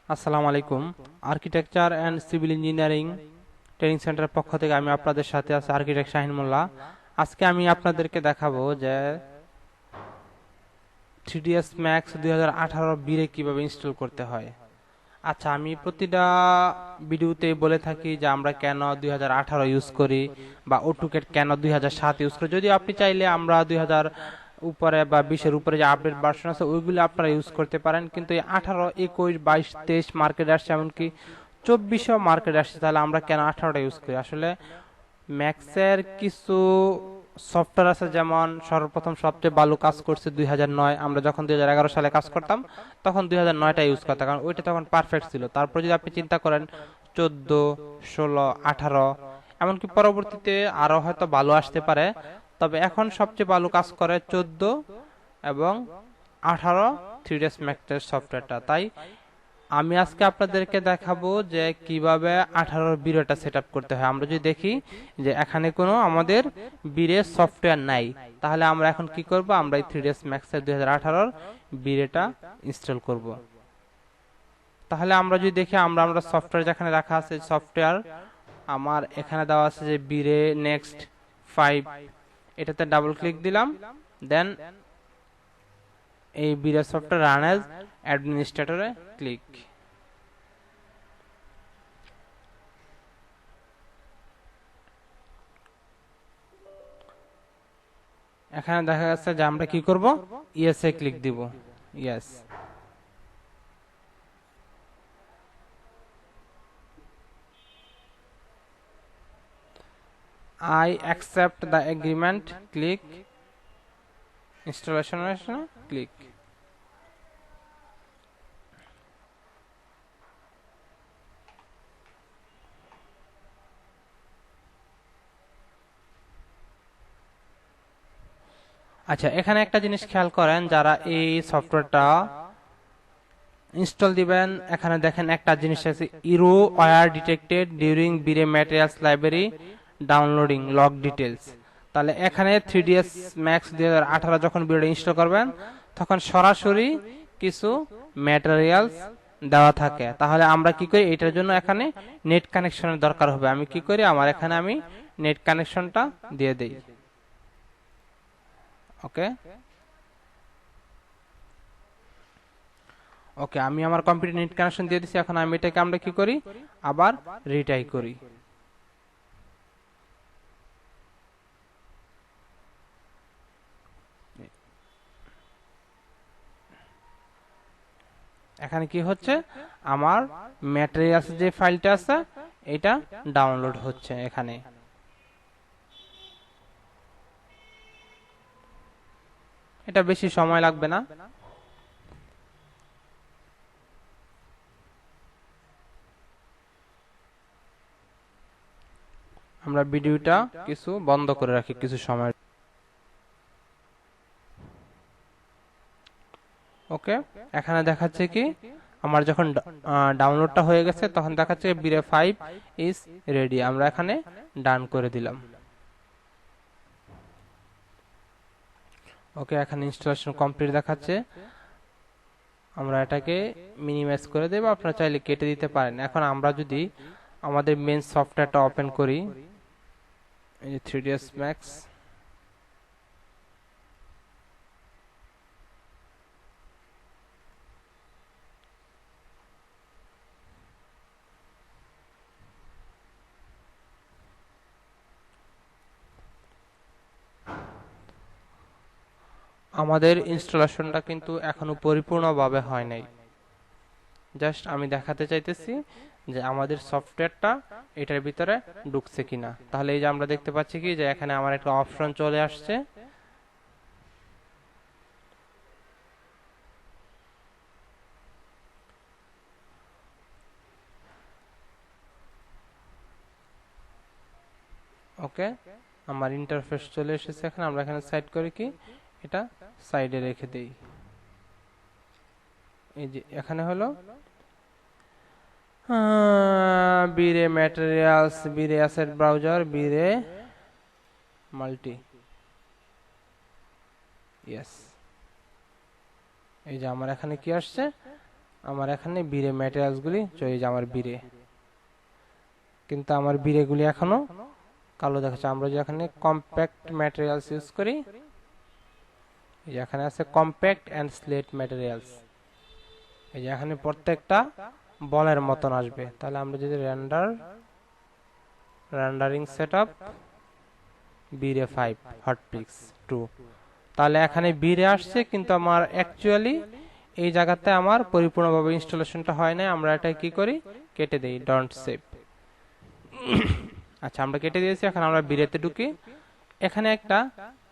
আসসালামু আলাইকুম। Architecture and civil engineering training সেন্টারের পক্ষ থেকে আমি আপনাদের সাথে আছি আর্কিটেক্ট শাহিন মোল্লা। আজকে আমি আপনাদেরকে দেখাবো যে 3ds ম্যাক্স 2018 বিরে কিভাবে ইনস্টল করতে হয়। আচ্ছা, আমি প্রতিটা ভিডিওতে বলে থাকি যে আমরা কেন 2018 ইউজ করি বা অটোক্যাড কেন 2007 ইউজ করি। যদিও আপনি চাইলে আমরা 2000 উপরে বা 20-এর উপরে যে আপডেট ভার্সন আছে ওইগুলো আপনারা ইউজ করতে পারেন, কিন্তু এই 18, 21, 22, 23 মার্কেট আসছে, এমনকি 24ও মার্কেট আসছে। তাহলে আমরা কেন 18টা ইউজ করি? আসলে ম্যাক্সের কিছু সফটওয়্যার আছে, যেমন সর্বপ্রথম সবচেয়ে ভালো কাজ করছে 2009। আমরা যখন 2011 সালে কাজ করতাম তখন 2009টা ইউজ করতাম, কারণ ওইটা তখন পারফেক্ট ছিল। তারপর যদি আপনি চিন্তা করেন 14, 16, 18, এমনকি পরবর্তীতে আরো হয়তো ভালো আসতে পারে, তবে এখন সবচেয়ে ভালো কাজ করে 14 এবং 18 3ds ম্যাক্সের সফটওয়্যারটা। তাই আমি আজকে আপনাদেরকে দেখাবো যে কিভাবে 18 বিরেটা সেট আপ করতে হয়। আমরা যদি দেখি যে এখানে কোনো আমাদের বিরে সফটওয়্যার নাই, তাহলে আমরা এখন কি করব? আমরা এই 3ds Max এর 2018 বিরেটা ইনস্টল করব। তাহলে আমরা যদি দেখি আমরা সফটওয়্যার যেখানে রাখা আছে, সফটওয়্যার আমার এখানে দেওয়া আছে যে বিরে নেক্সট 5, এটাতে ডাবল ক্লিক দিলাম। দেন এই বিরে সফটওয়্যার রান অ্যাজ অ্যাডমিনিস্ট্রেটরে ক্লিক। এখানে দেখা যাচ্ছে যে আমরা কি করব? ইয়েস এ ক্লিক দিব। Yes, I accept the agreement, click installation, click. আচ্ছা, এখানে একটা জিনিস খেয়াল করেন, যারা এই সফটওয়্যারটা ইনস্টল দিবেন, এখানে দেখেন একটা জিনিস আছে, error were detected during V-Ray materials library downloading log details. তাহলে এখানে 3ds ম্যাক্স 2018 যখন বিরে ইনস্টল করবেন তখন সরাসরি কিছু ম্যাটেরিয়ালস দেওয়া থাকে। তাহলে আমরা কি করি? এটার জন্য এখানে নেট কানেকশনের দরকার হবে। আমি কি করি? আমি নেট কানেকশনটা দিয়ে দেই। ওকে ওকে, আমি আমার কম্পিউটার নেট কানেকশন দিয়ে দিচ্ছি। এখন আমি এটাকে আমরা কি করি? আবার রিটাই করি। এখানে কি হচ্ছে? আমার ম্যাটেরিয়ালস যে ফাইলটা আছে এটা ডাউনলোড হচ্ছে। এখানে এটা বেশি সময় লাগবে না। আমরা ভিডিওটা কিছু বন্ধ করে রাখি কিছু সময়। ওকে, এখানে দেখাচ্ছে কি আমার যখন ডাউনলোডটা হয়ে গেছে তখন দেখাচ্ছে বিরে 5 ইজ রেডি। আমরা এখানে ডান করে দিলাম। ওকে, এখানে ইনস্টলেশন কমপ্লিট দেখাচ্ছে। আমরা এটাকে মিনিমাইজ করে দেব, আপনারা চাইলে কেটে দিতে পারেন। এখন আমরা যদি আমাদের মেন সফটওয়্যারটা ওপেন করি, এই যে 3ds Max, আমাদের ইনস্টলেশনটা কিন্তু এখনো পরিপূর্ণভাবে হয় নাই। জাস্ট আমি দেখাতে চাইতেছি যে আমাদের সফটওয়্যারটা এটার ভিতরে ঢুকছে কিনা। তাহলে এই যে আমরা দেখতে পাচ্ছি কি যে এখানে আমার একটা অপশন চলে আসছে। ওকে, আমার ইন্টারফেস চলে এসেছে। এখন আমরা এখানে সাইড করে কি এটা সাইডে রেখে দেই। এই যে এখানে হলো V-Ray materials, V-Ray asset browser, V-Ray multi. Yes, এই যে আমার এখানে কি আসছে? আমার এখানে বিরে ম্যাটেরিয়ালসগুলি চলে যায় আমার বিরে, কিন্তু আমার বিরেগুলি এখনো কালো দেখাচ্ছে। আমরা যে এখানে কম্প্যাক্ট ম্যাটেরিয়ালস ইউজ করি, এই যে এখানে আছে কম্প্যাক্ট অ্যান্ড স্লেট ম্যাটেরিয়ালস, এই যে এখানে প্রত্যেকটা বলের মতন আসবে। তাহলে আমরা যদি রেন্ডারিং সেটআপ বিরে 5 হটপিক্স 2, তাহলে এখানে বিরে আসছে, কিন্তু আমার অ্যাকচুয়ালি এই জায়গাতে আমার পরিপূর্ণভাবে ইনস্টলেশনটা হয় না। আমরা এটা কি করি, কেটে দেই, ডোন্ট সেভ। আচ্ছা, আমরা কেটে দিয়েছি। এখন আমরা বিরেতে ঢুকি। এখানে একটা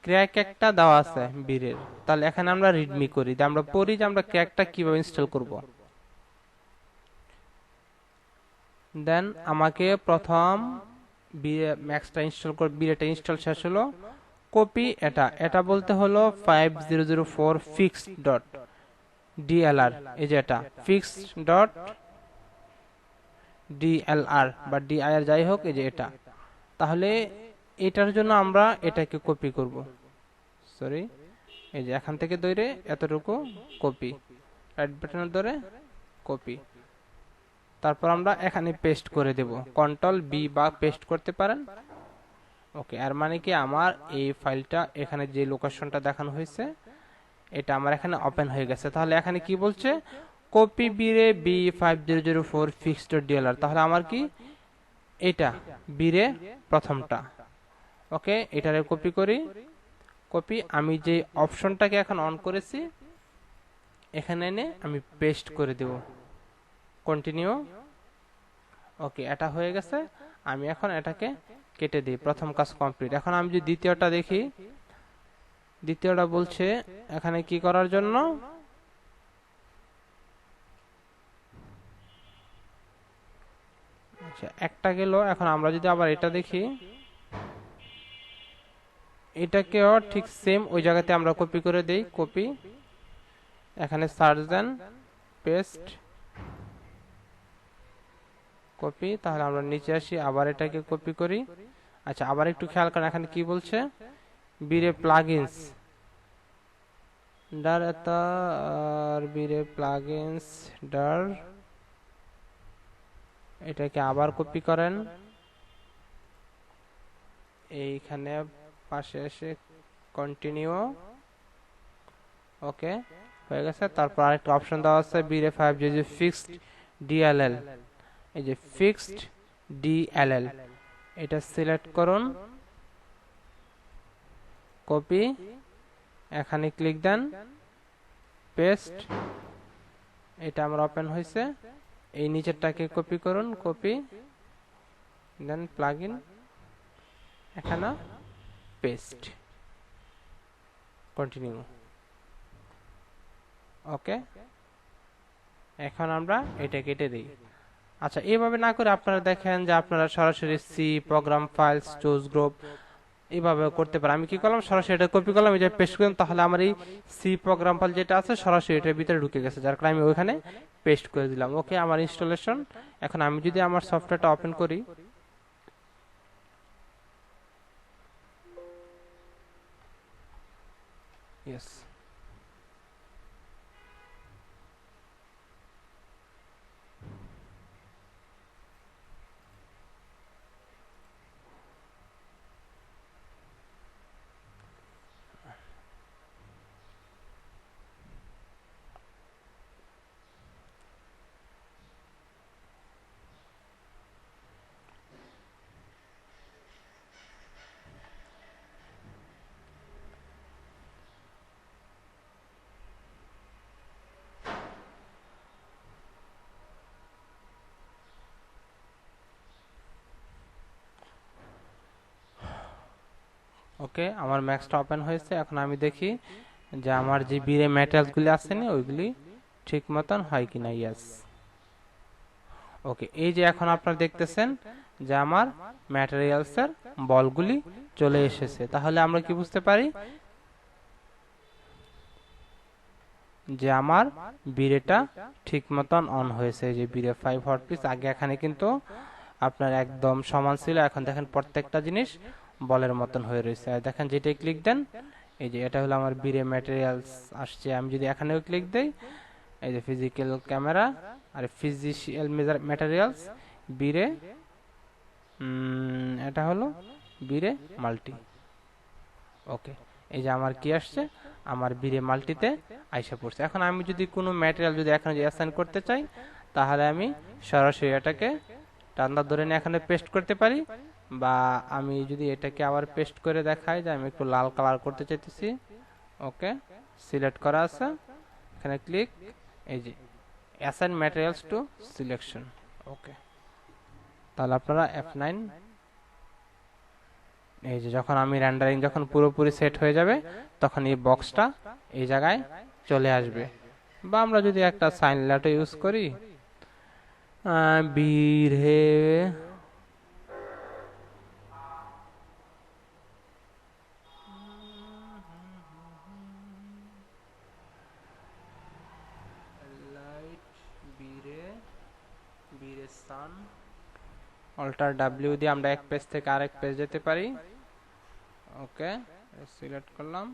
ক্র্যাক একটা দেওয়া আছে বিরের, তাহলে এখানে আমরা রিডমি করি, আমরা পড়ি যে আমরা ক্র্যাকটা কিভাবে ইনস্টল করব। দেন আমাকে প্রথম ম্যাক্সটা ইনস্টল করে, বিরেটা ইনস্টল শেষ হলো, কপি এটা বলতে হলো 5004 ফিক্সড ডট ডিএলআর, এই যে এটা ফিক্সড ডট ডিএলআর বা ডিআইআর যাই হোক, এই যে এটা। তাহলে এটার জন্য আমরা এটাকে কপি করব, সরি, এই যে এখান থেকে ধরে এতটুকু কপি, রাইট বাটন ধরে কপি, তারপর আমরা এখানে পেস্ট করে দেব, কন্ট্রোল বি বা পেস্ট করতে পারেন। ওকে, আর মানে কি আমার এই ফাইলটা এখানে যে লোকেশনটা দেখানো হয়েছে এটা আমার এখানে ওপেন হয়ে গেছে। তাহলে এখানে কি বলছে, কপি বিরে B5004 ফিক্সড ডিএলআর, তাহলে আমার কি এটা বিরে প্রথমটা। ওকে, এটারে কপি করি, কপি, আমি যে অপশনটাকে এখন অন করেছি এখানে এনে আমি পেস্ট করে দেব, কন্টিনিউ। ওকে, এটা হয়ে গেছে। আমি এখন এটাকে কেটে দিই, প্রথম কাজ কমপ্লিট। এখন আমি যদি দ্বিতীয়টা দেখি, দ্বিতীয়টা বলছে এখানে কি করার জন্য, আচ্ছা একটা গেল। এখন আমরা যদি আবার এটা দেখি, এটাকেও ঠিক সেম ওই জায়গাতে আমরা কপি করে দেই, কপি, এখানে সার্চ দেন, পেস্ট, কপি। তাহলে আমরা নিচে আসি, আবার এটাকে কপি করি। আচ্ছা, আবার একটু খেয়াল করেন এখানে কি বলছে, বিরে প্লাগইনস ডার আর বিরে প্লাগইনস ডার, এটাকে আবার কপি করেন, এইখানে পাশে এসে কন্টিনিউ। ওকে, হয়ে গেছে। তারপর আরেকটা অপশন দেওয়া আছে বিরে 5 যে ফিক্সড ডিএলএল, এই যে ফিক্সড ডিএলএল, এটা সিলেক্ট করুন, কপি, এখানে ক্লিক দেন, পেস্ট, এটা আমার ওপেন হয়েছে। এই নিচেরটাকে কপি করুন, কপি, দেন প্লাগইন, এখানে পেস্ট, কন্টিনিউ। ওকে, এখন আমরা এটা কেটে দিই। আচ্ছা, এইভাবে না করে আপনারা দেখেন যে আপনারা সরাসরি C program files choose group এইভাবে করতে পারেন। আমি কি করলাম, সরাসরি এটা কপি করলাম, এই যে পেস্ট করলাম, তাহলে আমার এই সি প্রোগ্রাম ফাইল যেটা আছে সরাসরি এটার ভিতরে ঢুকে গেছে, যার কারণে আমি ওইখানে পেস্ট করে দিলাম। ওকে, আমার ইনস্টলেশন। এখন আমি যদি আমার সফটওয়্যারটা ওপেন করি, ইয়েস, ওকে, আমার ম্যাক্সটা ওপেন হয়েছে। এখন আমি দেখি যে আমার যে বিরে ম্যাটেরিয়ালসগুলি আছে না ওইগুলি ঠিক মতন হয় কিনা। ইয়েস, ওকে, এই যে এখন আপনারা দেখতেছেন যে আমার ম্যাটেরিয়ালসের বলগুলি চলে এসেছে। তাহলে আমরা কি বুঝতে পারি যে আমার বিরেটা ঠিক মতন অন হয়েছে, যে বিরে 5 হট পিস। আগে এখানে কিন্তু আপনার একদম সমান ছিল, এখন দেখেন প্রত্যেকটা জিনিস বলের মতন হয়ে রয়েছে। আর দেখেন যেটাই ক্লিক দেন, এই যে এটা হলো আমার বিরে ম্যাটেরিয়ালস আসছে। আমি যদি এখানেও ক্লিক দেই, এই যে ফিজিক্যাল ক্যামেরা আর ফিজিক্যাল ম্যাটেরিয়ালস বিরে এটা হলো বিরে মাল্টি। ওকে, এই যে আমার কি আসছে, আমার বিরে মাল্টিতে আইসা পড়ছে। এখন আমি যদি কোনো ম্যাটেরিয়াল যদি এখানে অ্যাসাইন করতে চাই, তাহলে আমি সরাসরি এটাকে টান্দা ধরে নিয়ে এখানে পেস্ট করতে পারি, বা আমি যদি এটাকে আবার পেস্ট করে দেখাই যে আমি একটু লাল কালার করতে চাইতেছি। ওকে, সিলেক্ট করা আছে, এখানে ক্লিক, এই যে অ্যাসাইন ম্যাটেরিয়ালস টু সিলেকশন। ওকে, তাহলে আপনারা F9, এই যে যখন আমি রেন্ডারিং যখন পুরোপুরি সেট হয়ে যাবে তখন এই বক্সটা এই জায়গায় চলে আসবে। বা আমরা যদি একটা সাইন লেটার ইউজ করি, বিরে সান, অল্টার ডাব্লিউ দিয়ে আমরা এক পেজ থেকে আরেক পেজ যেতে পারি। ওকে, সিলেক্ট করলাম,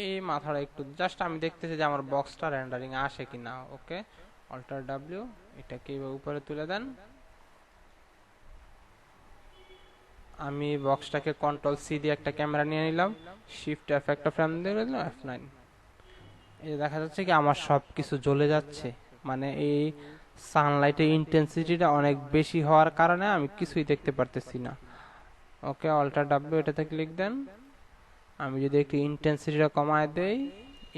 এই মাথাটা একটু জাস্ট আমি দেখতেছি যে আমার বক্সটা রেন্ডারিং আসে কিনা। ওকে, অল্টার ডাব্লিউ, এটাকে এইভাবে উপরে তুলে দেন। আমি বক্সটাকে কন্ট্রোল সি দিয়ে একটা ক্যামেরা নিয়ে নিলাম, শিফট এফ একটা ফ্রেম দিয়ে দিলাম, F9। এই দেখা যাচ্ছে কি আমার সব কিছু জ্বলে যাচ্ছে, মানে এই সানলাইটের ইন্টেন্সিটিটা অনেক বেশি হওয়ার কারণে আমি কিছুই দেখতে পারতেছি না। ওকে, অল্টার ডাব্লিউ এটাতে ক্লিক দেন। আমি যদি একটু ইন্টেন্সিটিটা কমায় দেই,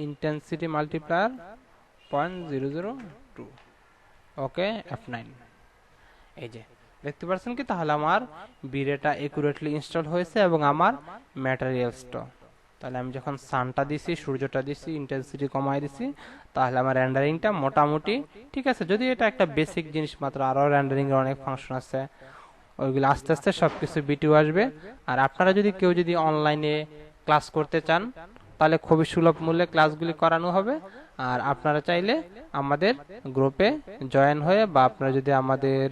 ইন্টেন্সিটি মাল্টিপ্লায়ার 0.002। ওকে, F9। এই যে দেখতে পাচ্ছেন কি, তাহলে আমার বিরেটা একুরেটলি ইনস্টল হয়েছে এবং আমার ম্যাটেরিয়ালসটা, তাহলে আমি যখন সানটা দিছি, সূর্যটা দিছি, ইন্টেন্সিটি কমায় দিছি, তাহলে আমার রেন্ডারিংটা মোটামুটি ঠিক আছে। যদি এটা একটা বেসিক জিনিস মাত্র, আরও রেন্ডারিং এর অনেক ফাংশন আছে, ওইগুলো আস্তে আস্তে সবকিছু বিটিও আসবে। আর আপনারা যদি কেউ যদি অনলাইনে ক্লাস করতে চান, তাহলে খুবই সুলভ মূল্যে ক্লাসগুলি করানো হবে। আর আপনারা চাইলে আমাদের গ্রুপে জয়েন হয়ে, বা আপনারা যদি আমাদের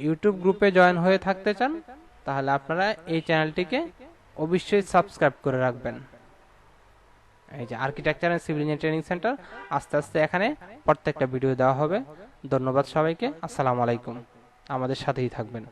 ইউটিউব গ্রুপে জয়েন হয়ে থাকতে চান, তাহলে আপনারা এই চ্যানেলটিকে অবশ্যই সাবস্ক্রাইব করে রাখবেন। এই যে architecture and civil engineering training centre, আস্তে আস্তে এখানে প্রত্যেকটা ভিডিও দেওয়া হবে। ধন্যবাদ সবাইকে, আসসালামু আলাইকুম। আমাদের সাথেই থাকবেন।